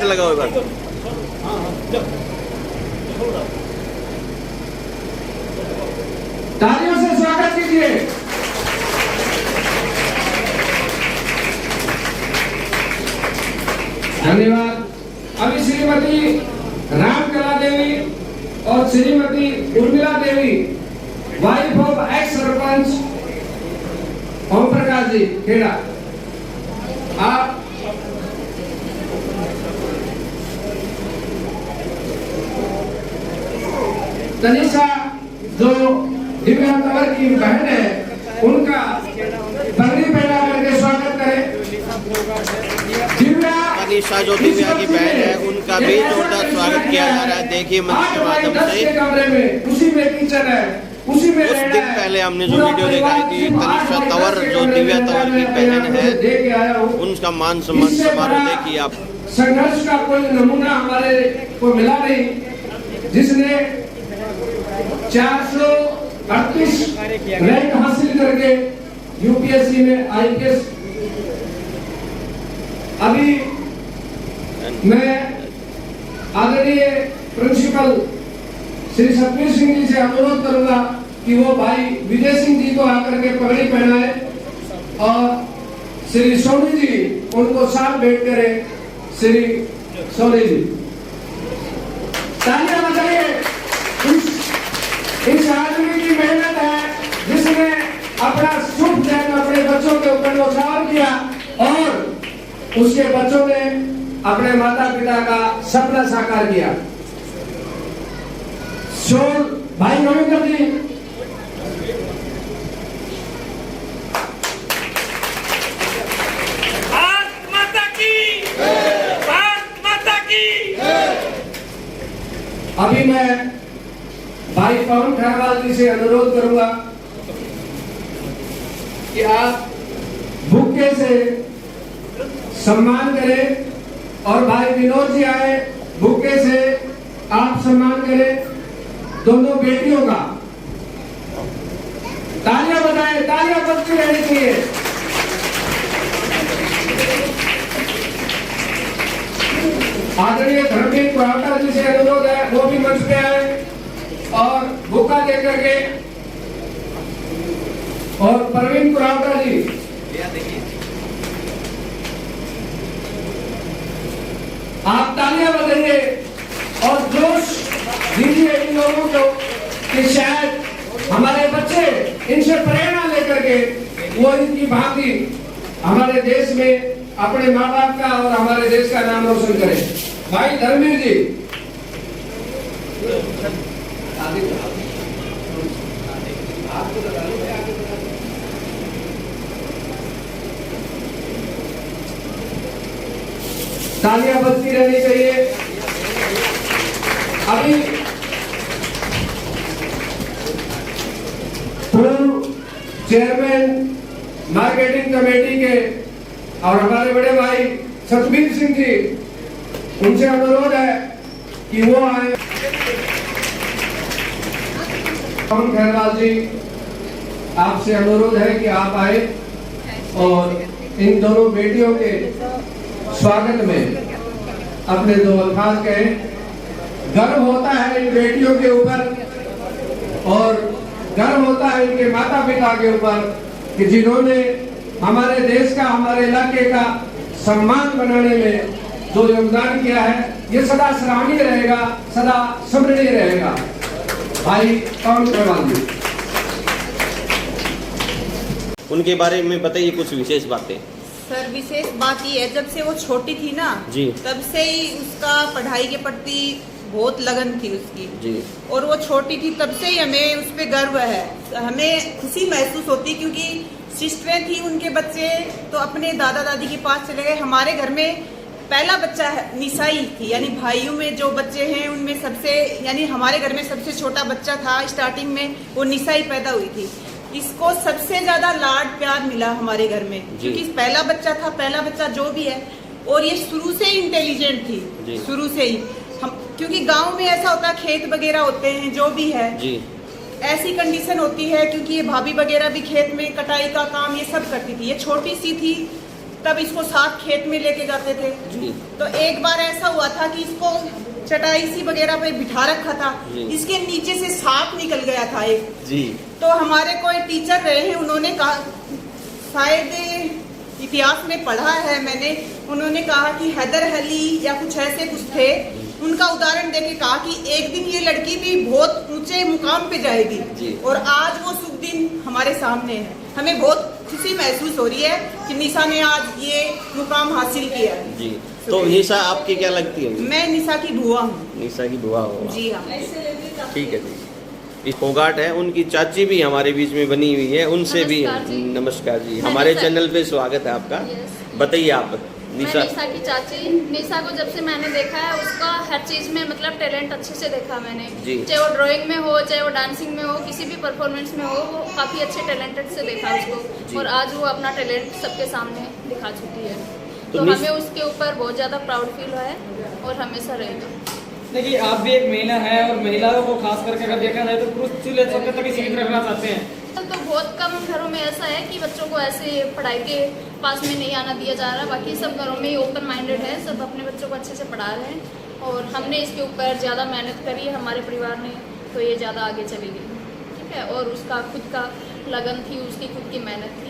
लगाओ एक बार। तालियों से स्वागत कीजिए। धन्यवाद। अभी श्रीमती रामकला देवी और Shrimati Urmila Devi, wife of x sarpanch Om Prakash ji Kheda, आप तनिषा जो दिव्या तंवर की बहन है, उनका पगड़ी पहना करके स्वागत करें। तनिषा जो दिव्या की बहन है, उनका भी जोरदार स्वागत किया जा रहा है। देखिए मंच के माध्यम से कमरे में उसी में किचन है, उसी में उस दिन पहले हमने जो वीडियो दिखाई थी, तनिषा तंवर जो दिव्या तंवर की बहन है, उनका मान सम्मान समारोह देखिए आप। संघर्ष का कोई नमूना हमारे को मिला नहीं, जिसने 438 रैंक हासिल करके यूपीएससी में आईपीएस। अभी मैं आदरणीय प्रिंसिपल श्री सतवीर सिंह जी से अनुरोध करूंगा कि वो भाई विजय सिंह जी को आकर के पगड़ी पहनाए और श्री सोनी जी उनको साथ भेंट करें। श्री सोनी जी, तालियां बजाइए। इस आदमी की मेहनत है, जिसने अपना शुभ दिन अपने बच्चों के ऊपर न्यौछावर किया और उसके बच्चों ने अपने माता पिता का सपना साकार किया। शोर भाई रविंद्र जी, भारत माता की, भारत माता की। अभी मैं भाई पवन खैरवाल जी से अनुरोध करूंगा कि आप बुक्के से सम्मान करें और भाई विनोद जी आए, बुक्के से आप सम्मान करें दोनों बेटियों का। तालियां बजाएं, तालियां बजती रहनी चाहिए। आदरणीय धर्मवीर कुरावटा जी से अनुरोध है, वो भी मंच पे आए और बुक्का देकर के। और प्रवीण कुरावटा जी, आप तालियां बजाइए और जोश दीजिए इन लोगों को कि शायद हमारे बच्चे इनसे प्रेरणा लेकर के वो इनकी भांति हमारे देश में अपने माँ बाप का और हमारे देश का नाम रोशन करें। भाई धर्मवीर जी, तालियां बजती रहनी चाहिए। अभी पूर्व चेयरमैन मार्केटिंग कमेटी के और हमारे बड़े भाई सतवीर सिंह जी, उनसे अनुरोध है कि वो आए। पवन खैरवाल जी, आपसे अनुरोध है कि आप आए और इन दोनों बेटियों के स्वागत में अपने दो अल्फाज कहें। गर्व होता है इन बेटियों के ऊपर और गर्व होता है इनके माता पिता के ऊपर कि जिन्होंने हमारे देश का, हमारे इलाके का सम्मान बनाने में जो योगदान किया है, ये सदा सराहनीय रहेगा, सदा स्मरणीय रहेगा। भाई पवन खैरवाल जी, उनके बारे में बताइए कुछ विशेष बातें। सर, विशेष बात ये है, जब से वो छोटी थी ना जी, तब से ही उसका पढ़ाई के प्रति बहुत लगन थी उसकी जी। और वो छोटी थी तब से ही हमें उस पर गर्व है, हमें खुशी महसूस होती, क्योंकि सिस्टरें थी, उनके बच्चे तो अपने दादा दादी के पास चले गए। हमारे घर में पहला बच्चा निसाई थी, यानी भाइयों में जो बच्चे हैं उनमें सबसे, यानी हमारे घर में सबसे छोटा बच्चा था स्टार्टिंग में, वो निसाई पैदा हुई थी। इसको सबसे ज्यादा लाड प्यार मिला हमारे घर में, क्योंकि पहला बच्चा था, पहला बच्चा जो भी है, और ये शुरू से ही इंटेलिजेंट थी, शुरू से ही। हम क्योंकि गांव में ऐसा होता है, खेत वगैरह होते हैं, जो भी है जी, ऐसी कंडीशन होती है, क्योंकि ये भाभी वगैरह भी खेत में कटाई का काम ये सब करती थी। ये छोटी सी थी तब इसको साथ खेत में लेके जाते थे। जी। तो एक बार ऐसा हुआ था कि इसको चटाई सी वगैरह पे बिठा रखा था, इसके नीचे से सांप निकल गया था एक। जी। तो हमारे कोई टीचर रहे हैं, उन्होंने कहा, शायद इतिहास में पढ़ा है मैंने, उन्होंने कहा कि हैदर अली या कुछ ऐसे कुछ थे, उनका उदाहरण देके कहा कि एक दिन ये लड़की भी बहुत ऊंचे मुकाम पे जाएगी। और आज वो शुभ दिन हमारे सामने है। हमें बहुत खुशी महसूस हो रही है कि निशा ने आज ये मुकाम हासिल किया है। जी। तो निशा आपकी क्या लगती है? मैं निशा की बुआ हूँ। निशा की बुआ हो? जी हाँ। ठीक है जी। इस फोगाट है, उनकी चाची भी हमारे बीच में बनी हुई है, उनसे भी नमस्कार जी। हमारे चैनल पे स्वागत है आपका। बताइए आप। निशा की चाची। निशा को जब से मैंने देखा है, उसका हर चीज में मतलब टैलेंट अच्छे से देखा मैंने। चाहे वो ड्राइंग में हो, चाहे वो डांसिंग में हो, किसी भी परफॉर्मेंस में हो, वो काफी अच्छे टैलेंटेड से देखा उसको। और आज वो अपना टैलेंट सबके सामने दिखा चुकी है। तो हमें उसके ऊपर बहुत ज्यादा प्राउड फील हुआ है और हमेशा रहेगा। देखिए, आप भी एक महिला है और महिलाओं को खास करके अगर देखा जाए तो पुरुष चूल्हे चौके तक ही सीमित रखना चाहते हैं। तो बहुत कम घरों में ऐसा है कि बच्चों को ऐसे पढ़ाई के पास में नहीं आना दिया जा रहा। बाकी सब घरों में ओपन माइंडेड है, सब अपने बच्चों को अच्छे से पढ़ा रहे हैं। और हमने इसके ऊपर ज़्यादा मेहनत करी है हमारे परिवार ने, तो ये ज़्यादा आगे चली गई। ठीक है। और उसका खुद का लगन थी, उसकी खुद की मेहनत थी।